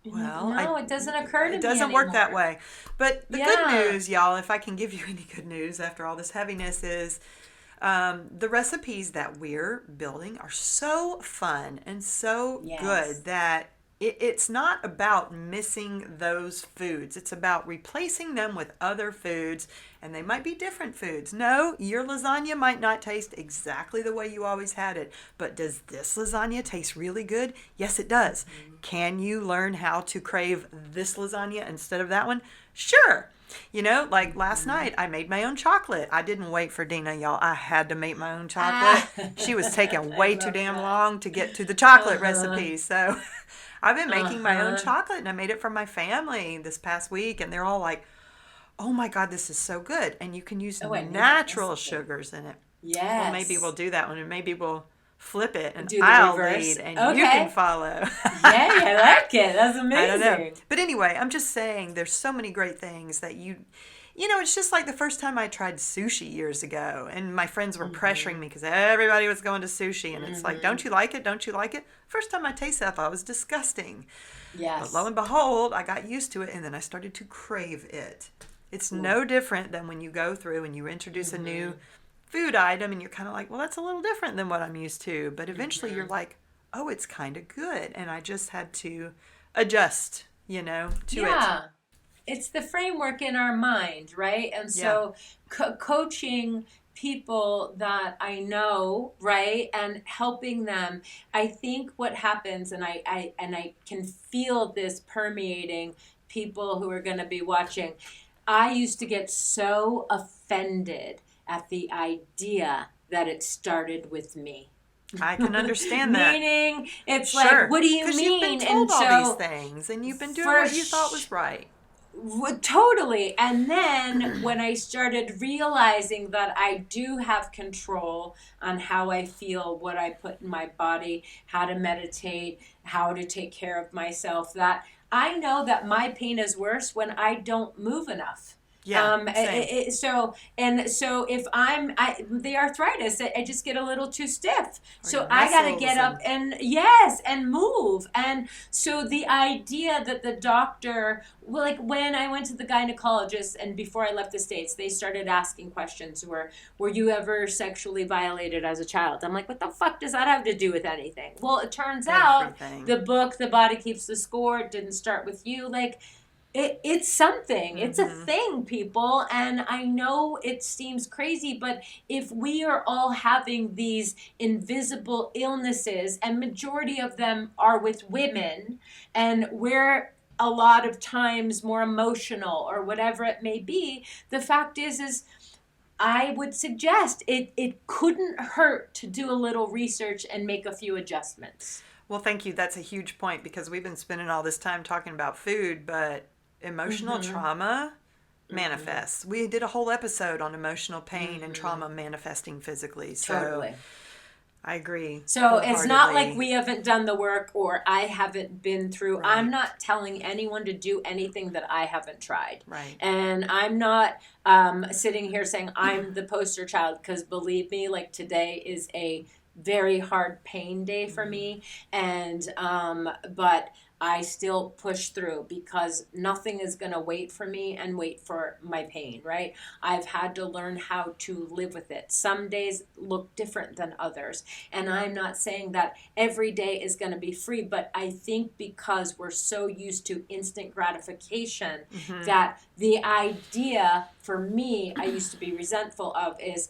Well, No, it doesn't occur to me it doesn't work that anymore. way. But the Yeah. good news, y'all, if I can give you any good news after all this heaviness, is the recipes that we're building are so fun and so Yes. good that it's not about missing those foods. It's about replacing them with other foods, and they might be different foods. No, your lasagna might not taste exactly the way you always had it, but does this lasagna taste really good? Yes, it does. Can you learn how to crave this lasagna instead of that one? Sure. Like last night, I made my own chocolate. I didn't wait for Dina, y'all. I had to make my own chocolate. She was taking way too damn long to get to the chocolate recipe. So I've been making my own chocolate, and I made it for my family this past week, and they're all like, oh my God, this is so good. And you can use natural sugars in it. Yes. Well, maybe we'll do that one, and maybe we'll flip it, and Do the I'll reverse. lead, and you can follow. Yeah, I like it. That's amazing. I don't know. But anyway, I'm just saying there's so many great things that it's just like the first time I tried sushi years ago, and my friends were pressuring me because everybody was going to sushi, and it's like, don't you like it? Don't you like it? First time I tasted that, I thought it was disgusting. Yes. But lo and behold, I got used to it, and then I started to crave it. It's no different than when you go through and you introduce a new food item, and you're kind of like, well, that's a little different than what I'm used to. But eventually you're like, oh, it's kind of good. And I just had to adjust, to it. Yeah. It's the framework in our mind, right? And so coaching people that I know, right, and helping them, I think what happens, and I can feel this permeating people who are going to be watching, I used to get so offended at the idea that it started with me. I can understand that. Meaning, it's like, what do you mean? You've been told all these things, and you've been doing what you thought was right. Totally. And then when I started realizing that I do have control on how I feel, what I put in my body, how to meditate, how to take care of myself, that I know that my pain is worse when I don't move enough. Yeah. So if the arthritis, I just get a little too stiff. So I got to get up and move. And so the idea that the doctor, well, like when I went to the gynecologist and before I left the States, they started asking questions. Were you ever sexually violated as a child? I'm like, what the fuck does that have to do with anything? Well, it turns out the book, The Body Keeps the Score, it didn't start with you. Like, it's something. It's a thing, people. And I know it seems crazy, but if we are all having these invisible illnesses, and majority of them are with women, and we're a lot of times more emotional or whatever it may be, the fact is I would suggest it couldn't hurt to do a little research and make a few adjustments. Well, thank you. That's a huge point, because we've been spending all this time talking about food, but emotional trauma manifests. We did a whole episode on emotional pain and trauma manifesting physically. So totally. I agree. So it's not like we haven't done the work or I haven't been through. Right. I'm not telling anyone to do anything that I haven't tried. Right. And I'm not sitting here saying I'm the poster child, because believe me, like today is a very hard pain day for me. And but I still push through, because nothing is going to wait for me and wait for my pain, right? I've had to learn how to live with it. Some days look different than others. And I'm not saying that every day is going to be free, but I think because we're so used to instant gratification that the idea, for me, I used to be resentful of, is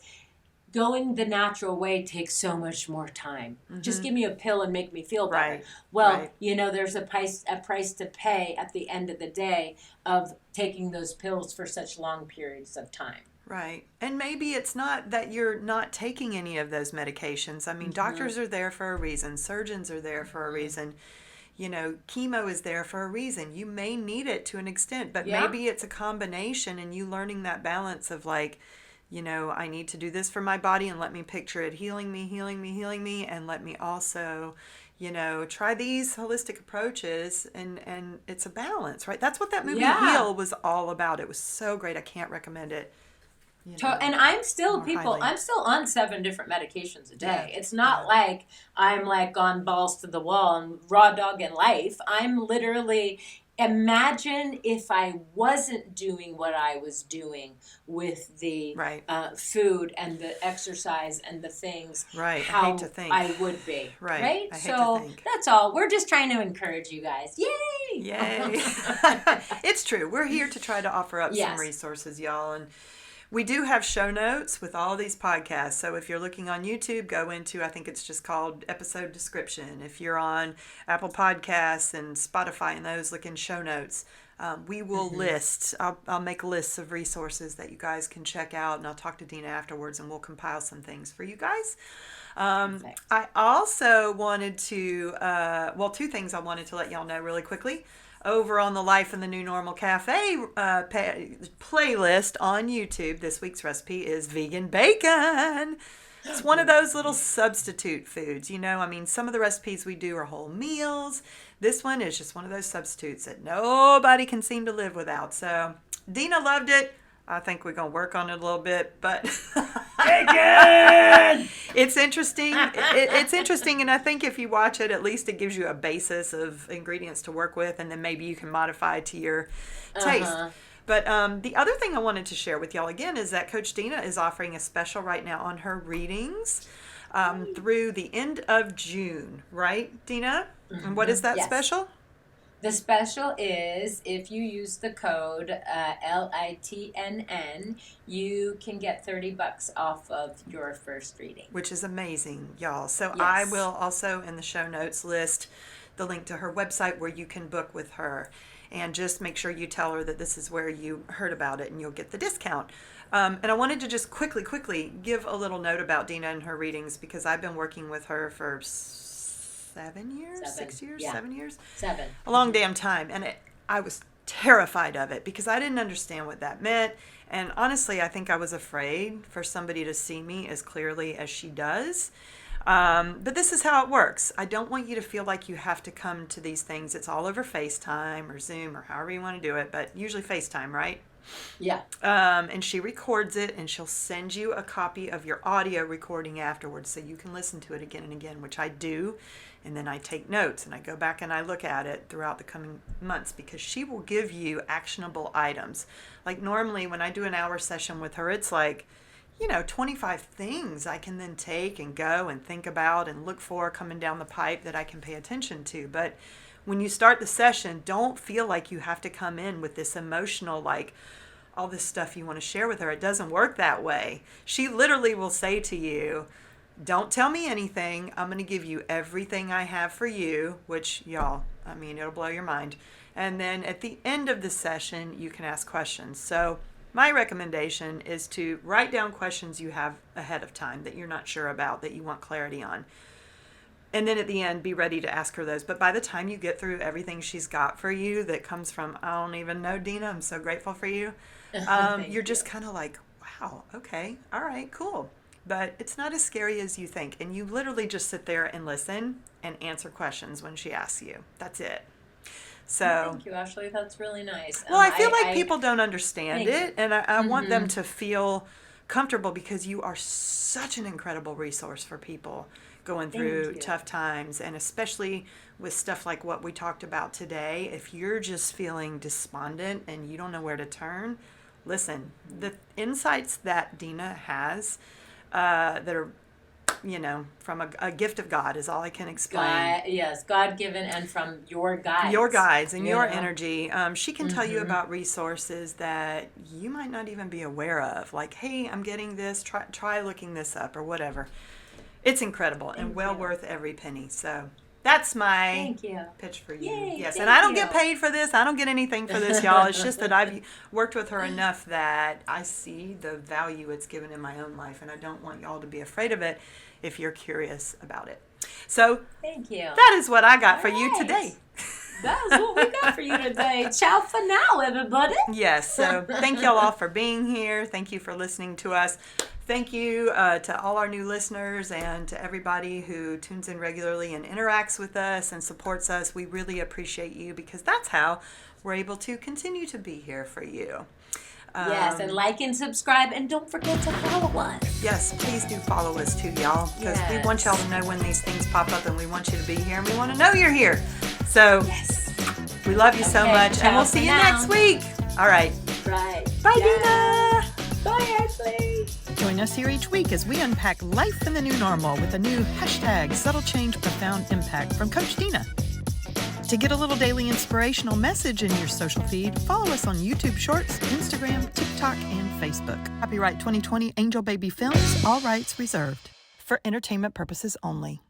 going the natural way takes so much more time. Just give me a pill and make me feel better. Right. Well, there's a price to pay at the end of the day of taking those pills for such long periods of time. Right. And maybe it's not that you're not taking any of those medications. I mean, doctors are there for a reason. Surgeons are there for a reason. Chemo is there for a reason. You may need it to an extent, but maybe it's a combination, and you learning that balance of like, I need to do this for my body, and let me picture it healing me, and let me also, try these holistic approaches, and it's a balance, right? That's what that movie Heal was all about. It was so great. I can't recommend it. And I'm still on 7 different medications a day. Yeah. It's not like I'm like on balls to the wall and raw dog in life. I'm literally, imagine if I wasn't doing what I was doing with the food and the exercise and the things. Right. How I hate to think. I would be. Right. I hate so to think. That's all. We're just trying to encourage you guys. Yay! Yay. It's true. We're here to try to offer up some resources, y'all. And We do have show notes with all these podcasts. So if you're looking on YouTube, go into, I think it's just called episode description. If you're on Apple Podcasts and Spotify and those, look in show notes. We will list, I'll make lists of resources that you guys can check out, and I'll talk to Dina afterwards and we'll compile some things for you guys. I also wanted to, two things I wanted to let y'all know really quickly. Over on the Life in the New Normal Cafe playlist on YouTube, this week's recipe is vegan bacon. It's one of those little substitute foods. You know, I mean, some of the recipes we do are whole meals. This one is just one of those substitutes that nobody can seem to live without. So Dina loved it. I think we're going to work on it a little bit, but it's interesting. It's interesting, and I think if you watch it, at least it gives you a basis of ingredients to work with, and then maybe you can modify to your taste. But the other thing I wanted to share with y'all again is that Coach Dina is offering a special right now on her readings through the end of June, right, Dina? And what is that special? The special is if you use the code LITNN, you can get $30 off of your first reading. Which is amazing, y'all. So I will also in the show notes list the link to her website where you can book with her. And just make sure you tell her that this is where you heard about it and you'll get the discount. And I wanted to just quickly give a little note about Dina and her readings because I've been working with her for 7 years, 6 years, 7 years? 7. A long damn time. And I was terrified of it because I didn't understand what that meant. And honestly, I think I was afraid for somebody to see me as clearly as she does. But this is how it works. I don't want you to feel like you have to come to these things. It's all over FaceTime or Zoom or however you want to do it, but usually FaceTime, right? Yeah. And she records it and she'll send you a copy of your audio recording afterwards so you can listen to it again and again, which I do. And then I take notes and I go back and I look at it throughout the coming months because she will give you actionable items. Like normally when I do an hour session with her, it's like, 25 things I can then take and go and think about and look for coming down the pipe that I can pay attention to. But when you start the session, don't feel like you have to come in with this emotional, like all this stuff you want to share with her. It doesn't work that way. She literally will say to you, don't tell me anything. I'm going to give you everything I have for you, which y'all, I mean, it'll blow your mind. And then at the end of the session, you can ask questions. So my recommendation is to write down questions you have ahead of time that you're not sure about, that you want clarity on. And then at the end, be ready to ask her those. But by the time you get through everything she's got for you that comes from, I don't even know, Dina, I'm so grateful for you. You're just kind of like, wow, okay, all right, cool. But it's not as scary as you think. And you literally just sit there and listen and answer questions when she asks you. That's it. So thank you, Ashley. That's really nice. Well, I feel like people don't understand it, and I want them to feel comfortable because you are such an incredible resource for people going through tough times, and especially with stuff like what we talked about today. If you're just feeling despondent and you don't know where to turn, listen, the insights that Dina has that are from a gift of God is all I can explain. God-given and from your guides. Your guides and your energy. She can tell you about resources that you might not even be aware of. Like, hey, I'm getting this. Try looking this up or whatever. It's incredible and well worth every penny. So that's my pitch for you. Yay, yes, and I don't get paid for this. I don't get anything for this, y'all. It's just that I've worked with her enough that I see the value it's given in my own life, and I don't want y'all to be afraid of it if you're curious about it. So thank you. That is what I got for you today. That's what we got for you today. Ciao for now, everybody. Yes, so thank y'all all for being here. Thank you for listening to us. Thank you to all our new listeners and to everybody who tunes in regularly and interacts with us and supports us. We really appreciate you because that's how we're able to continue to be here for you. Yes, and like and subscribe, and don't forget to follow us. Yes, please do follow us too, y'all, because we want y'all to know when these things pop up, and we want you to be here, and we want to know you're here. So we love you so much, and we'll see you next week. All right. Right. Bye, Dina. Bye, Ashley. Join us here each week as we unpack life in the new normal with a new hashtag, Subtle Change, Profound Impact from Coach Dina. To get a little daily inspirational message in your social feed, follow us on YouTube Shorts, Instagram, TikTok, and Facebook. Copyright 2020 Angel Baby Films, all rights reserved. For entertainment purposes only.